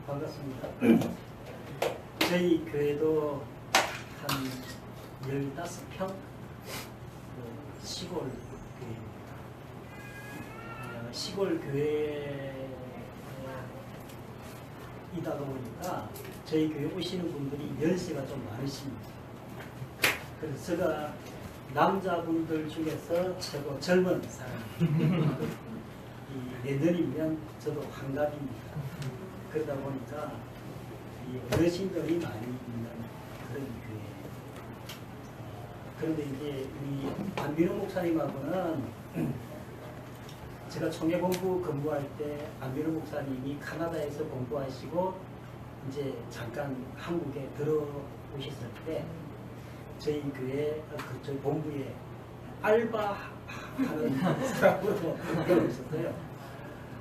반갑습니다. 저희 교회도 한 15평 시골 교회입니다. 시골 교회이다 보니까 저희 교회 오시는 분들이 연세가 좀 많으십니다. 그래서 제가 남자분들 중에서 최고 젊은 사람입니다. 내년이면 저도 환갑입니다. 그러다 보니까 이 어르신들이 많이 있는 그런 교회. 그런데 이제 우리 안민호 목사님하고는 제가 총회본부 근무할 때 안민호 목사님이 카나다에서 공부하시고 이제 잠깐 한국에 들어오셨을 때 저희 교회 저희 본부에 알바하는 사람으로 배우셨어요.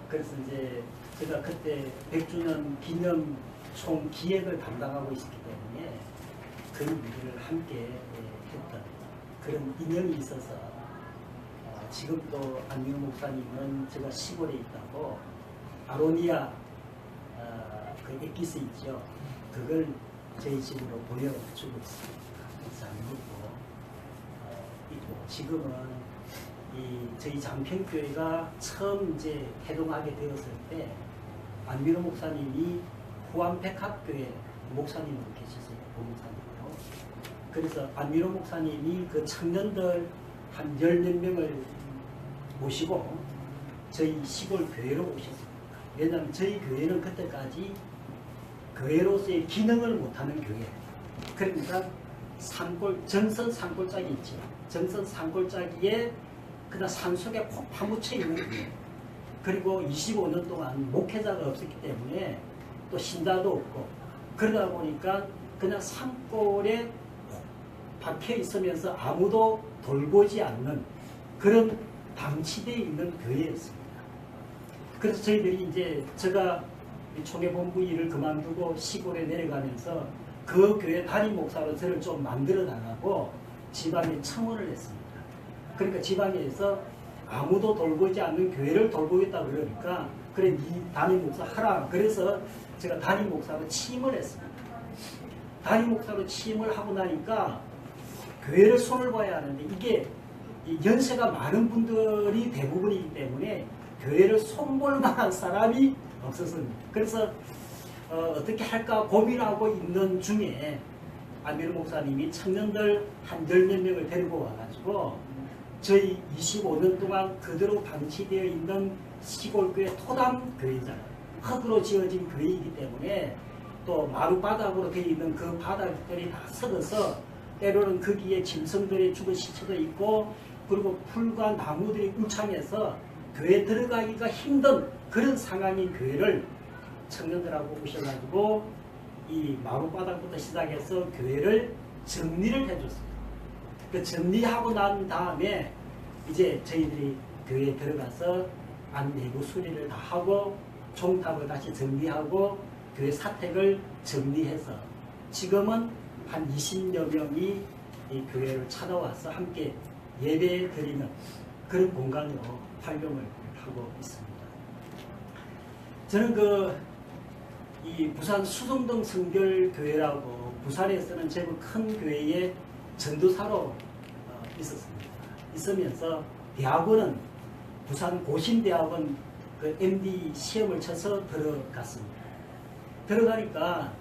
그래서 이제 제가 그때 100주년 기념 총 기획을 담당하고 있었기 때문에 그 일을 함께 했던 그런 인연이 있어서 지금도 안민호 목사님은 제가 시골에 있다고 아로니아 그 엑기스 있죠. 그걸 저희 집으로 보내주고 있습니다. 잘 먹고 있고 지금은 저희 장평교회가 처음 이제 해동하게 되었을 때 안민호 목사님이 후암백합교회 목사님으로 계셨어요. 부목사님으로. 그래서 안민호 목사님이 그 청년들 한 10몇 명을 모시고 저희 시골 교회로 오셨습니다. 왜냐하면 저희 교회는 그때까지 교회로서의 기능을 못하는 교회. 그러니까 정선 산골짜기 있죠. 정선 산골짜기에 그다음 산속에 콕 파묻혀 있는 교회. 그리고 25년 동안 목회자가 없었기 때문에 또 신자도 없고 그러다 보니까 그냥 산골에 박혀 있으면서 아무도 돌보지 않는 그런 방치되어 있는 교회였습니다. 그래서 저희들이 이제 제가 총회본부 일을 그만두고 시골에 내려가면서 그 교회 담임 목사로 저를 좀 만들어 달라고 지방에 청원을 했습니다. 그러니까 지방에서 아무도 돌보지 않는 교회를 돌보겠다 그러니까 그래 네 담임 목사 하라. 그래서 제가 담임 목사로 취임을 했습니다. 담임 목사로 취임을 하고 나니까 교회를 손을 봐야 하는데 이게 연세가 많은 분들이 대부분이기 때문에 교회를 손볼 만한 사람이 없었습니다. 그래서 어떻게 할까 고민하고 있는 중에 안민호 목사님이 청년들 한 10몇 명을 데리고 와가지고 저희 25년 동안 그대로 방치되어 있는 시골교회 토담교회잖아요. 흙으로 지어진 교회이기 때문에 또 마룻바닥으로 되어 있는 그 바닥들이 다 썩어서 때로는 거기에 짐승들의 죽은 시체도 있고 그리고 풀과 나무들이 울창해서 교회 들어가기가 힘든 그런 상황인 교회를 청년들하고 오셔가지고 이 마룻바닥부터 시작해서 교회를 정리를 해줬습니다. 그 정리하고 난 다음에 이제 저희들이 교회에 들어가서 안내부 수리를 다 하고 종탑을 다시 정리하고 교회 사택을 정리해서 지금은 한 20여 명이 이 교회를 찾아와서 함께 예배 드리는 그런 공간으로 활용을 하고 있습니다. 저는 이 부산 수성동 성결교회라고 부산에서는 제법 큰 교회에 전도사로 있었습니다. 있으면서 대학원은 부산 고신대학원 그 MD 시험을 쳐서 들어갔습니다. 들어가니까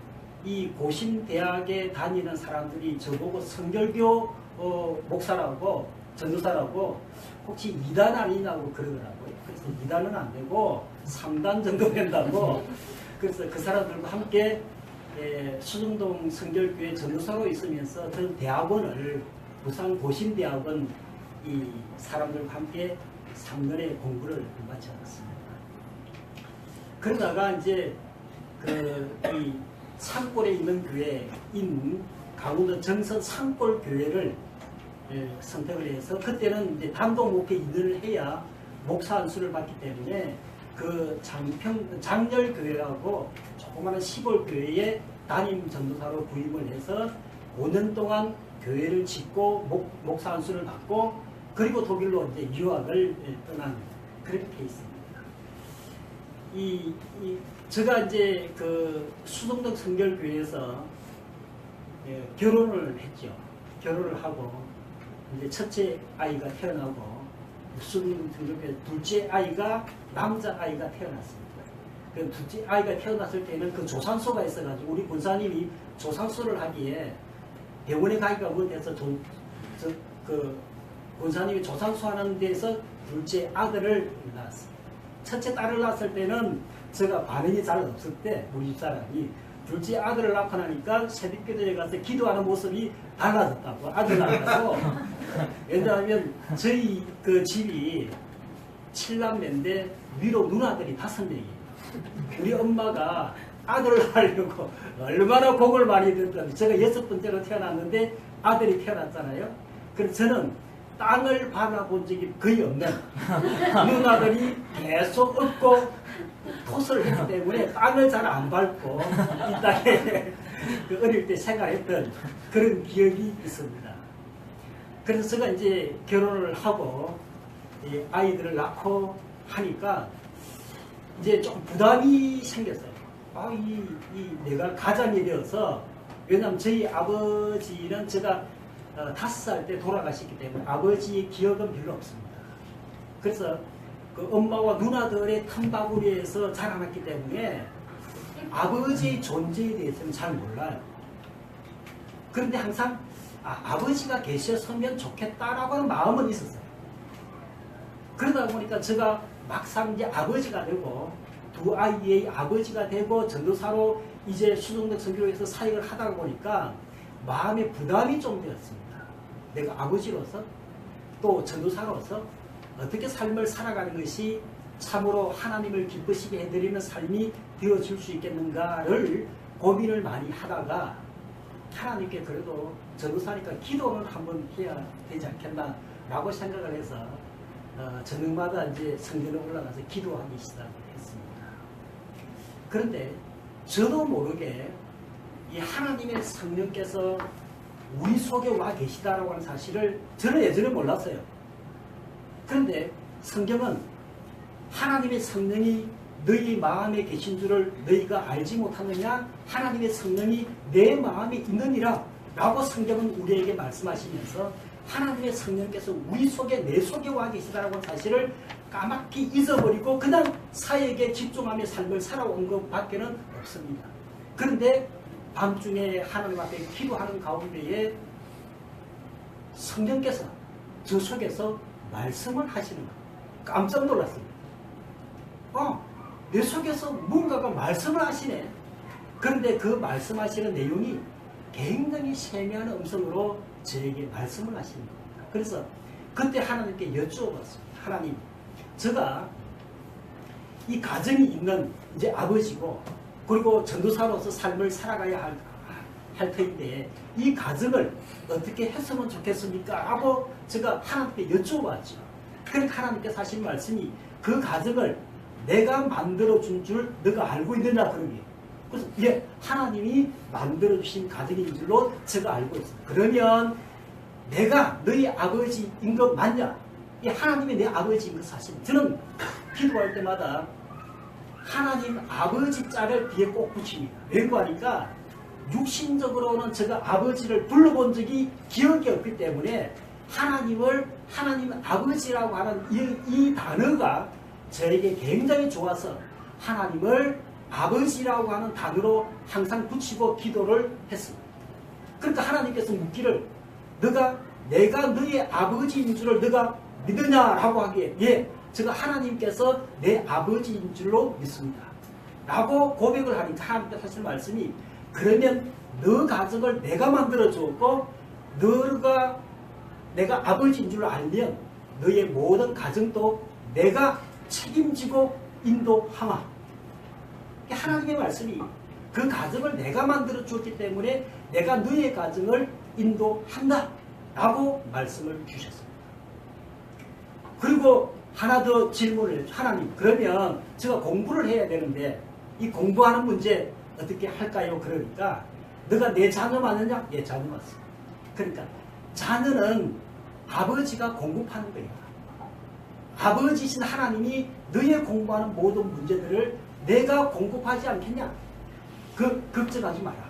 이 고신대학에 다니는 사람들이 저보고 성결교 목사라고 전도사라고 혹시 2단 아니냐고 그러더라고요. 그래서 2단은 안 되고 3단 정도 된다고 그래서 그 사람들과 함께 수정동 성결교회 전도사로 있으면서 저는 대학원을 부산 고신대학원 이 사람들과 함께 3년의 공부를 마쳤습니다. 그러다가 이제 이 산골에 있는 교회인 강원도 정선 산골 교회를 선택을 해서 그때는 이제 단독 목회 2년을 해야 목사 안수를 받기 때문에 그 장렬교회라고 조그마한 시골 교회에 담임 전도사로 부임을 해서 5년 동안 교회를 짓고 목사 안수를 받고, 그리고 독일로 이제 유학을 떠난 그렇게 돼 있습니다. 제가 이제 그 수동덕 성결교회에서 결혼을 했죠. 결혼을 하고 이제 첫째 아이가 태어나고 수동덕 성결교회 둘째 아이가 남자 아이가 태어났습니다. 그 둘째 아이가 태어났을 때는 그 조산소가 있어가지고 우리 권사님이 조산소를 하기에 병원에 가기가 못해서 그 권사님이 조산소 하는 데서 둘째 아들을 낳았습니다. 첫째 딸을 낳았을 때는 제가 반응이 잘 없을 때 우리 집사람이 둘째 아들을 낳고 나니까 새벽기도에 가서 기도하는 모습이 달라졌다고 아들 낳았다고. 왜냐하면 저희 그 집이 7남매인데 위로 누나들이 5명이에요. 우리 엄마가 아들을 하려고 얼마나 공을 많이 들었다면 제가 6번째로 태어났는데 아들이 태어났잖아요. 그래서 저는 땅을 바라본 적이 거의 없는 누나들이 계속 얻고 토스를 했기 때문에 땅을 잘 안 밟고 이 땅에 그 어릴 때 생활했던 그런 기억이 있습니다. 그래서 제가 이제 결혼을 하고 아이들을 낳고 하니까 이제 좀 부담이 생겼어요. 내가 가장이 되어서, 왜냐하면 저희 아버지는 제가 5살 때 돌아가셨기 때문에 아버지의 기억은 별로 없습니다. 그래서 그 엄마와 누나들의 탐바구리에서 자라났기 때문에 아버지의 존재에 대해서는 잘 몰라요. 그런데 항상 아버지가 계셨으면 좋겠다라고 하는 마음은 있었어요. 그러다 보니까 제가 막상 이제 아버지가 되고 두 아이의 아버지가 되고 전도사로 이제 수동덕 선교회에서 사역을 하다 보니까 마음의 부담이 좀 되었습니다. 내가 아버지로서 또 전도사로서 어떻게 삶을 살아가는 것이 참으로 하나님을 기쁘시게 해드리는 삶이 되어줄 수 있겠는가를 고민을 많이 하다가 하나님께 그래도 전도사니까 기도는 한번 해야 되지 않겠나라고 생각을 해서 저녁마다 이제 성전에 올라가서 기도하기 시작했습니다. 그런데 저도 모르게 이 하나님의 성령께서 우리 속에 와 계시다라고 하는 사실을 저는 예전에 몰랐어요. 그런데 성경은 하나님의 성령이 너희 마음에 계신 줄을 너희가 알지 못하느냐? 하나님의 성령이 내 마음에 있느니라 라고 성경은 우리에게 말씀하시면서 하나님의 성령께서 우리 속에 내 속에 와 계시다라고 하는 사실을 까맣게 잊어버리고 그냥 사역에 집중하며 삶을 살아온 것밖에는 없습니다. 그런데 밤중에 하나님 앞에 기도하는 가운데에 성령께서 저 속에서 말씀을 하시는 거예요. 깜짝 놀랐습니다. 내 속에서 뭔가가 말씀을 하시네. 그런데 그 말씀하시는 내용이 굉장히 세미한 음성으로 저에게 말씀을 하시는 겁니다. 그래서 그때 하나님께 여쭈어봤습니다. 하나님, 제가 이 가정이 있는 이제 아버지고 그리고 전도사로서 삶을 살아가야 할 터인데 이 가정을 어떻게 했으면 좋겠습니까? 하고 제가 하나님께 여쭈어봤죠. 그러니까 하나님께서 하신 말씀이 그 가정을 내가 만들어준 줄 너가 알고 있느냐 그런 게. 그래서 하나님이 만들어주신 가정인 줄로 제가 알고 있습니다. 그러면 내가 너희 아버지인 것 맞냐? 이 하나님이 내 아버지인 것 사실은 저는 기도할 때마다 하나님 아버지 자를 뒤에 꼭 붙입니다. 왜고 하니까 육신적으로는 제가 아버지를 불러본 적이 기억이 없기 때문에 하나님 아버지라고 하는 이 단어가 저에게 굉장히 좋아서 하나님을 아버지라고 하는 단어로 항상 붙이고 기도를 했습니다. 그러니까 하나님께서 묻기를 내가 너의 아버지인 줄을 너가 믿느냐라고 하기에 제가 하나님께서 내 아버지인 줄로 믿습니다. 라고 고백을 하니까 하나님께서 하신 말씀이 그러면 너 가정을 내가 만들어 주었고 내가 아버지인 줄로 알면 너의 모든 가정도 내가 책임지고 인도하마. 하나님의 말씀이 그 가정을 내가 만들어 주었기 때문에 내가 너의 가정을 인도한다 라고 말씀을 주셨습니다. 그리고 하나 더 질문을 해요. 하나님, 그러면 제가 공부를 해야 되는데 이 공부하는 문제 어떻게 할까요? 그러니까 너가 내 자녀 맞느냐? 내 자녀 맞습니다. 그러니까 자녀는 아버지가 공급하는 거예요. 아버지신 하나님이 너의 공부하는 모든 문제들을 내가 공급하지 않겠냐? 걱정하지 마라.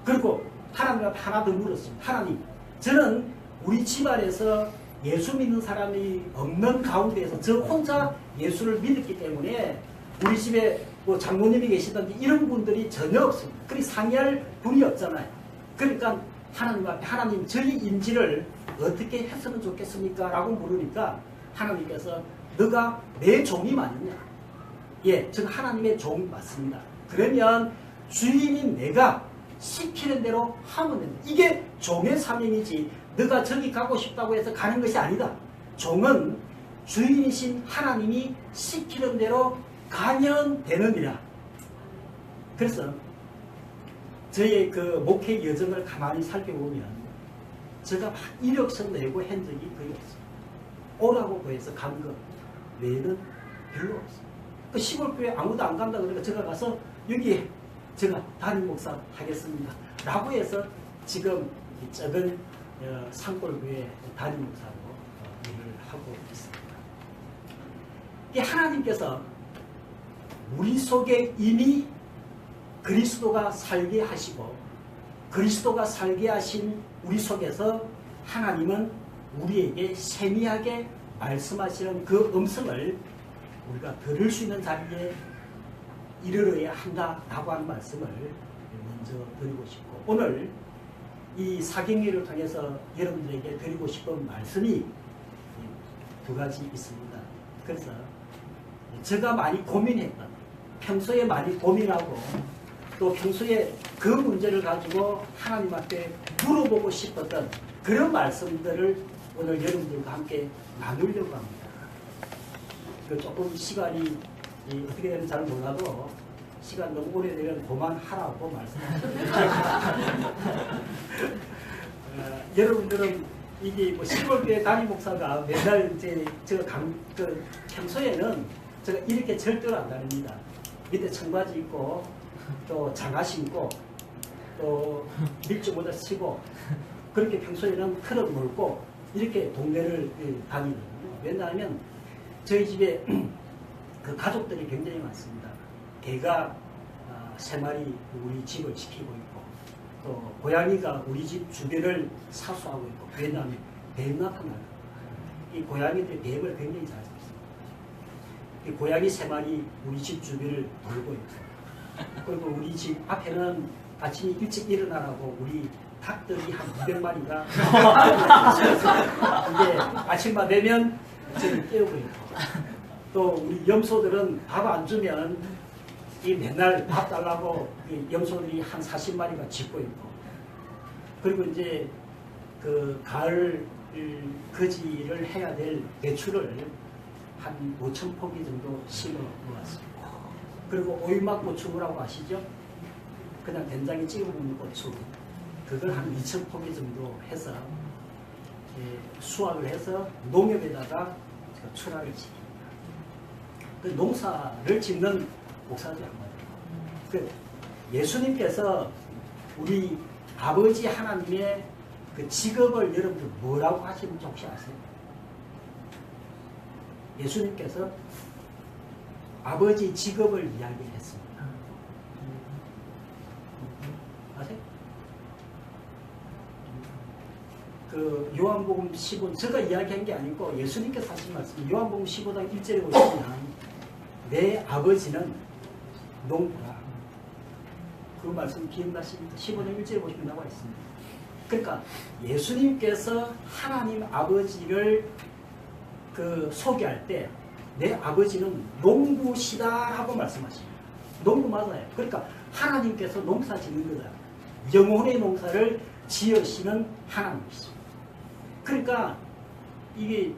그리고 하나님 앞에 하나 더 물었습니다. 하나님, 저는 우리 집안에서 예수 믿는 사람이 없는 가운데에서 저 혼자 예수를 믿었기 때문에 우리 집에 뭐 장모님이 계시던지 이런 분들이 전혀 없습니다. 그리 상의할 분이 없잖아요. 그러니까 하나님 앞에 하나님 저희 임지를 어떻게 했으면 좋겠습니까? 라고 물으니까 하나님께서 너가 내 종이 맞느냐? 예, 저는 하나님의 종이 맞습니다. 그러면 주인인 내가 시키는 대로 하면 된다. 이게 종의 사명이지 너가 저기 가고 싶다고 해서 가는 것이 아니다. 종은 주인이신 하나님이 시키는 대로 가면 되느니라. 그래서 저의 그 목회 여정을 가만히 살펴보면 제가 막 이력서 내고 한 적이 거의 없어요. 오라고 해서 간 거 외에는 별로 없어요. 그 시골교회 아무도 안 간다 그러니까 제가 가서 여기에 제가 담임 목사 하겠습니다. 라고 해서 지금 작은 산골교회 담임 목사로 일을 하고 있습니다. 이 하나님께서 우리 속에 이미 그리스도가 살게 하시고 그리스도가 살게 하신 우리 속에서 하나님은 우리에게 세미하게 말씀하시는 그 음성을 우리가 들을 수 있는 자리에 이르러야 한다라고 하는 말씀을 먼저 드리고 싶고 오늘 이 사경회를 통해서 여러분들에게 드리고 싶은 말씀이 두 가지 있습니다. 그래서 제가 많이 고민했던 평소에 많이 고민하고 또 평소에 그 문제를 가지고 하나님 앞에 물어보고 싶었던 그런 말씀들을 오늘 여러분들과 함께 나누려고 합니다. 조금 시간이 어떻게 되는지 잘 몰라도 시간 너무 오래되면 그만하라고 말씀하셨습니다. 여러분들은 이게 뭐 시골교회 담임 목사가 맨날 평소에는 제가 이렇게 절대로 안 다닙니다. 밑에 청바지 입고 또 장화 신고 또 밀주 모자 치고 그렇게 평소에는 트럭 몰고 이렇게 동네를 다니거든요. 왜냐하면 저희 집에 그 가족들이 굉장히 많습니다. 개가 3마리 우리 집을 지키고 있고 또 고양이가 우리 집 주변을 사수하고 있고 왜냐하면 뱀 나타나요. 이 고양이들이 뱀을 굉장히 잘 잡습니다. 이 고양이 3마리 우리 집 주변을 돌고 있고 그리고 우리 집 앞에는 아침에 일찍 일어나라고 우리 닭들이 한 200마리가 이게 아침만 되면 저를 깨우고 있고 또 우리 염소들은 밥 안 주면 이 맨날 밥 달라고 염소들이 한 40마리가 짖고 있고 그리고 이제 그 가을 거지를 해야 될 배추를 한 5,000포기 정도 심어 놓았습니다. 그리고 오이막 고추라고 아시죠? 그냥 된장에 찍어 먹는 고추 그걸 한 2,000포기 정도 해서 수확을 해서 농협에다가 출하를 시킵니다. 그 농사를 짓는 목사들이 한 거예요. 그 예수님께서 우리 아버지 하나님의 그 직업을 여러분들 뭐라고 하시는지 혹시 아세요? 예수님께서 아버지 직업을 이야기를 했습니다. 아세요? 그 요한복음 15, 제가 이야기한 게 아니고 예수님께서 하신 말씀, 요한복음 15장 1절에 보시면 내 아버지는 농부라. 그 말씀 기억나십니까? 15장 1절에 보시면 나와 있습니다. 그러니까 예수님께서 하나님 아버지를 그 소개할 때 내 아버지는 농부시다라고 말씀하십니다. 농부 맞아요. 그러니까 하나님께서 농사 짓는 거다. 영혼의 농사를 지으시는 하나님이시죠. 그러니까 이게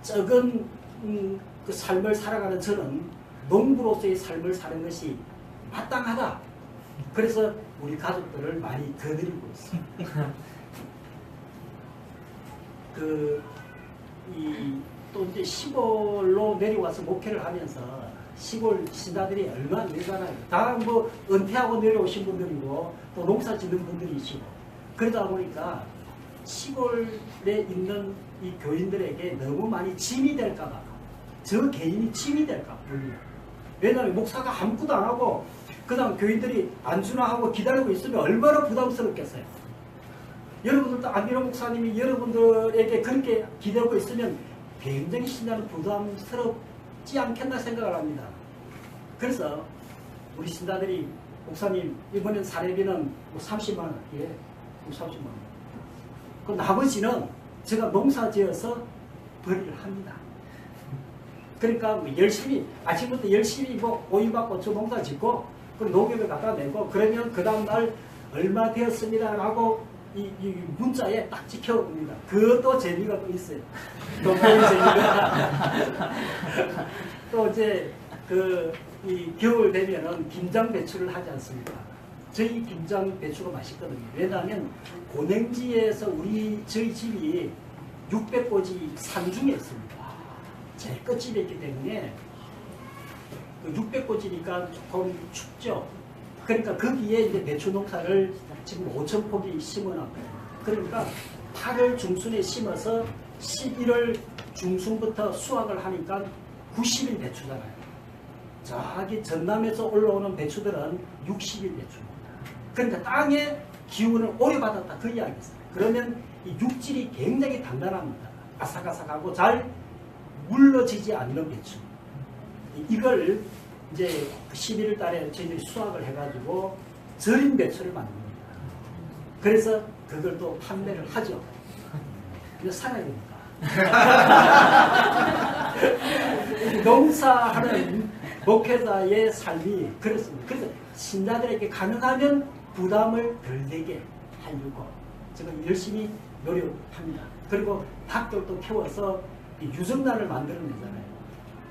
적은 그 삶을 살아가는 저는 농부로서의 삶을 사는 것이 마땅하다. 그래서 우리 가족들을 많이 거느리고 있어요. 또 이제 시골로 내려와서 목회를 하면서 시골 신자들이 얼마나 늘잖아요. 다 뭐 은퇴하고 내려오신 분들이고 또 농사 짓는 분들이시고 그러다 보니까 시골에 있는 이 교인들에게 너무 많이 짐이 될까봐, 저 개인이 짐이 될까봐. 왜냐하면 목사가 아무것도 안 하고 그냥 교인들이 안주나 하고 기다리고 있으면 얼마나 부담스럽겠어요. 여러분들도 안민호 목사님이 여러분들에게 그렇게 기대하고 있으면 굉장히 신자는 부담스럽지 않겠나 생각을 합니다. 그래서 우리 신자들이 목사님 이번엔 사례비는 뭐 30만 원, 예, 30만 원. 그 나머지는 제가 농사 지어서 벌이를 합니다. 그러니까 뭐 열심히 아침부터 열심히 뭐 오이박 고추 농사 짓고 그 농협에 갖다 내고 그러면 그 다음날 얼마 되었습니다 하고 이 문자에 딱 찍혀옵니다. 그것도 재미가 또 있어요. 또 그런 재미가 또 이제 이 겨울 되면은 김장 배추를 하지 않습니까? 저희 김장 배추가 맛있거든요. 왜냐하면 고냉지에서 저희 집이 600고지 산중에 있습니다. 제일 끝집에 있기 때문에 600고지니까 조금 춥죠. 그러니까 거기에 이제 배추 농사를 지금 5,000폭이 심어놨거든요. 그러니까 8월 중순에 심어서 11월 중순부터 수확을 하니까 90일 배추잖아요. 저기 전남에서 올라오는 배추들은 60일 배추입니다. 그러니까 땅의 기운을 오래 받았다 그 이야기였어요. 그러면 이 육질이 굉장히 단단합니다. 아삭아삭하고 잘 물러지지 않는 배추. 이걸 이제 11월 달에 저희들이 수확을 해가지고 절인 배추를 만듭니다. 그래서 그걸 또 판매를 하죠. 이거 살아야 됩니다. 농사하는 목회자의 삶이 그렇습니다. 그래서 신자들에게 가능하면 부담을 덜 되게 하려고 제가 열심히 노력합니다. 그리고 닭들도 키워서 유정란을 만들어내잖아요.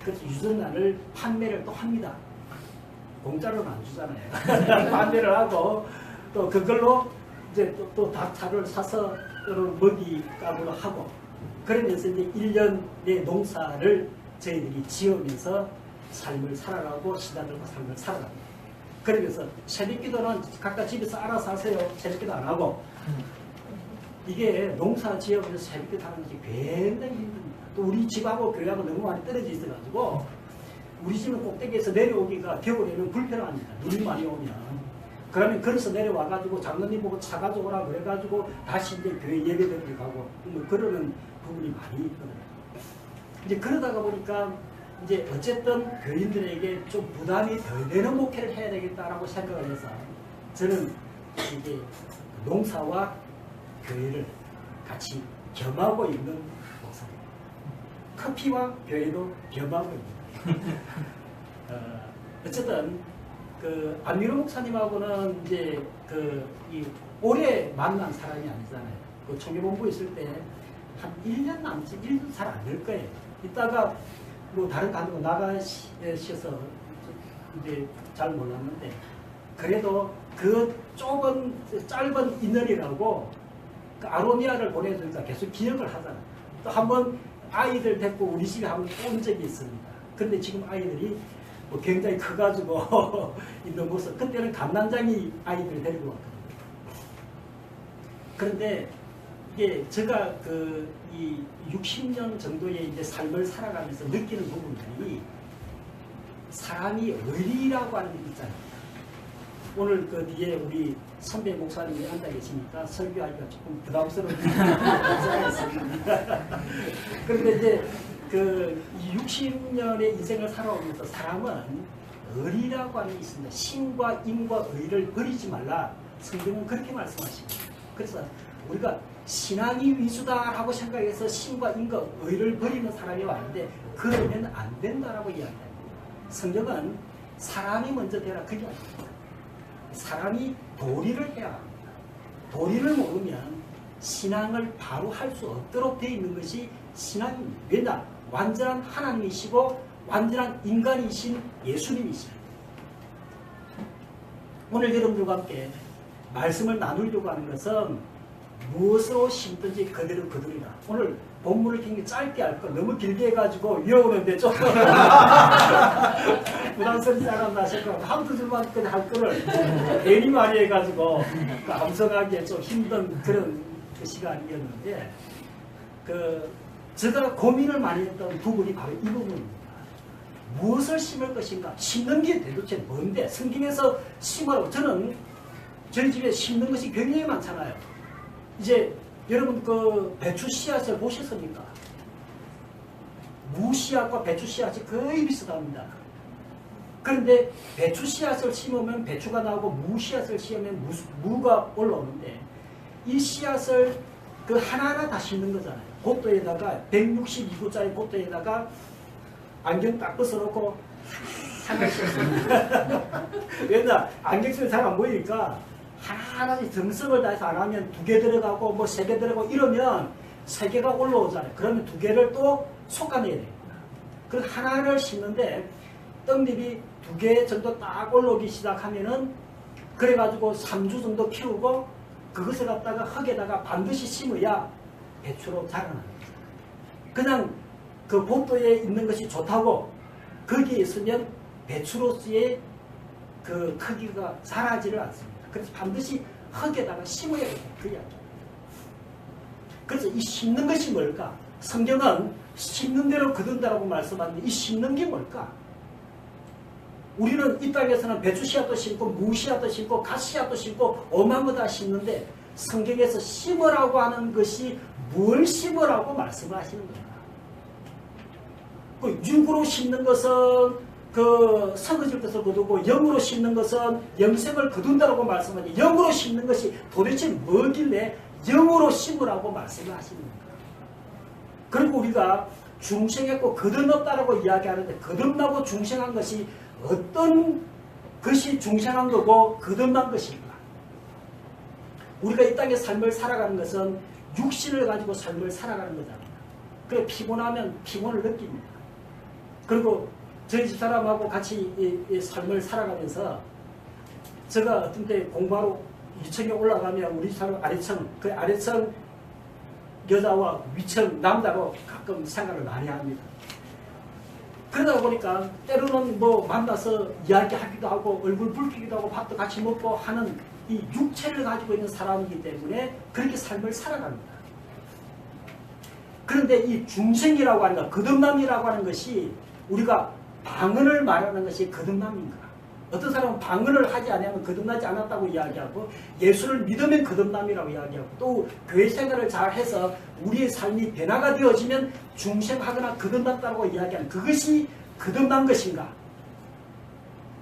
그래서 유정란을 판매를 또 합니다. 공짜로는 안 주잖아요. 판매를 하고 또 그걸로 이제 또 닭차를 사서 먹이값으로 하고 그러면서 이제 1년의 농사를 저희들이 지으면서 삶을 살아가고 신자들과 삶을 살아갑니다. 그러면서 새벽기도는 각자 집에서 알아서 하세요. 새벽기도 안 하고 이게 농사 지으면서 새벽기도 하는 것이 굉장히 힘듭니다. 또 우리 집하고 교회하고 너무 많이 떨어져 있어가지고 우리 집은 꼭대기에서 내려오기가 겨울에는 불편합니다. 눈이 많이 오면. 그러면 그래서 내려와가지고 장로님 보고 차 가져오라 그래가지고 다시 이제 교회 예배드리러 가고 뭐 그러는 부분이 많이 있거든요. 이제 그러다가 보니까 이제 어쨌든 교인들에게 좀 부담이 덜 되는 목회를 해야 되겠다라고 생각을 해서 저는 이제 농사와 교회를 같이 겸하고 있는 목사입니다. 커피와 교회도 겸하고 있습니다. 어쨌든 안민호 목사님하고는 이제 오래 만난 사람이 아니잖아요. 청계본부에 있을 때 한 1년 남짓 1년 잘 안 될 거예요. 이따가 뭐 다른 단으로 나가셔서 이제 잘 몰랐는데 그래도 그 짧은 인연이라고 아로니아를 보내주니까 계속 기억을 하잖아요. 또 한번 아이들 데리고 우리 집에 한번 온 적이 있습니다. 근데 지금 아이들이 뭐 굉장히 커가지고 있는 모습. 그때는 감난장이 아이들 데리고 왔거든요. 그런데 이게 제가 이 60년 정도의 이제 삶을 살아가면서 느끼는 부분들이 사람이 의리라고 하는 게 있잖아요. 오늘 그 뒤에 우리 선배 목사님이 앉아 계시니까 설교하기가 조금 부담스러운 생각했습니다. 그런데 이제 60년의 인생을 살아오면서 사람은 의리라고 하는 게 있습니다. 신과 인과 의를 버리지 말라. 성경은 그렇게 말씀하십니다. 그래서 우리가 신앙이 위주다라고 생각해서 신과 인과 의를 버리는 사람이 왔는데 그러면 안 된다라고 이야기합니다. 성경은 사람이 먼저 되라 그게 아닙니다. 사람이 도리를 해야 합니다. 도리를 모르면 신앙을 바로 할 수 없도록 되어 있는 것이 신앙입니다. 왜냐? 완전한 하나님이시고 완전한 인간이신 예수님이시죠. 오늘 여러분들과 함께 말씀을 나누려고 하는 것은 무엇으로 심든지 그대로 거두리라. 오늘 본문을 굉장히 짧게 할 거 너무 길게 해가지고 위험한데 좀 부담스럽지 않았나 싶고 한두 줄만 할 거를 괜히 많이 해가지고 암송하기에 좀 힘든 그런 그 시간이었는데 제가 고민을 많이 했던 부분이 바로 이 부분입니다. 무엇을 심을 것인가? 심는 게 도대체 뭔데? 성경에서 심으라고 저희 집에 심는 것이 굉장히 많잖아요. 이제 여러분 배추 씨앗을 보셨습니까? 무 씨앗과 배추 씨앗이 거의 비슷합니다. 그런데 배추 씨앗을 심으면 배추가 나오고 무 씨앗을 심으면 무가 올라오는데 이 씨앗을 하나하나 다 심는 거잖아요. 복도에다가 162구짜리 복도에다가 안경 딱 벗어놓고 하나씩 왜냐 안경 쓰면 잘 안 보이니까 하나하나씩 정성을 다해서 안 하면 2개 들어가고 뭐 3개 들어가고 이러면 3개가 올라오잖아요. 그러면 2개를 또 솎아내야 됩니다. 그래서 하나를 심는데 떡잎이 2개 정도 딱 올라오기 시작하면은 그래가지고 3주 정도 키우고 그것을 갖다가 흙에다가 반드시 심어야 배추로 자라납니다. 그냥 그 복도에 있는 것이 좋다고 거기에 있으면 배추로서의 그 크기가 자라지를 않습니다. 그래서 반드시 흙에다가 심어야 됩니다. 그 이야기. 그래서 이 심는 것이 뭘까? 성경은 심는 대로 거둔다라고 말씀하는데 이 심는 게 뭘까? 우리는 이 땅에서는 배추 씨앗도 심고 무 씨앗도 심고 갓 씨앗도 심고 오만 거 다 심는데 성경에서 심으라고 하는 것이 뭘 심으라고 말씀을 하시는 거예요. 육으로 심는 것은 썩어질 것을 거두고 영으로 심는 것은 영생을 거둔다라고 말씀하니 영으로 심는 것이 도대체 뭐길래 영으로 심으라고 말씀을 하시는 건가? 그리고 우리가 중생했고 거듭났다라고 이야기하는데 거듭나고 중생한 것이 어떤 것이 중생한 거고 거듭난 것인가? 우리가 이 땅의 삶을 살아가는 것은 육신을 가지고 삶을 살아가는 거잖아요. 그래 피곤하면 피곤을 느낍니다. 그리고 저희 집 사람하고 같이 이 삶을 살아가면서 제가 어떤 때 공부하러 2층에 올라가면 우리 사람 아래층, 그 아래층 여자와 위층 남자로 가끔 생각을 많이 합니다. 그러다 보니까 때로는 뭐 만나서 이야기하기도 하고 얼굴 붉히기도 하고 밥도 같이 먹고 하는 이 육체를 가지고 있는 사람이기 때문에 그렇게 삶을 살아갑니다. 그런데 이 중생이라고 하는 것, 거듭남이라고 하는 것이 우리가 방언을 말하는 것이 거듭남인가? 어떤 사람은 방언을 하지 않으면 거듭나지 않았다고 이야기하고 예수를 믿으면 거듭남이라고 이야기하고 또 교회 생활을 잘해서 우리의 삶이 변화가 되어지면 중생하거나 거듭났다고 이야기하는 그것이 거듭난 것인가?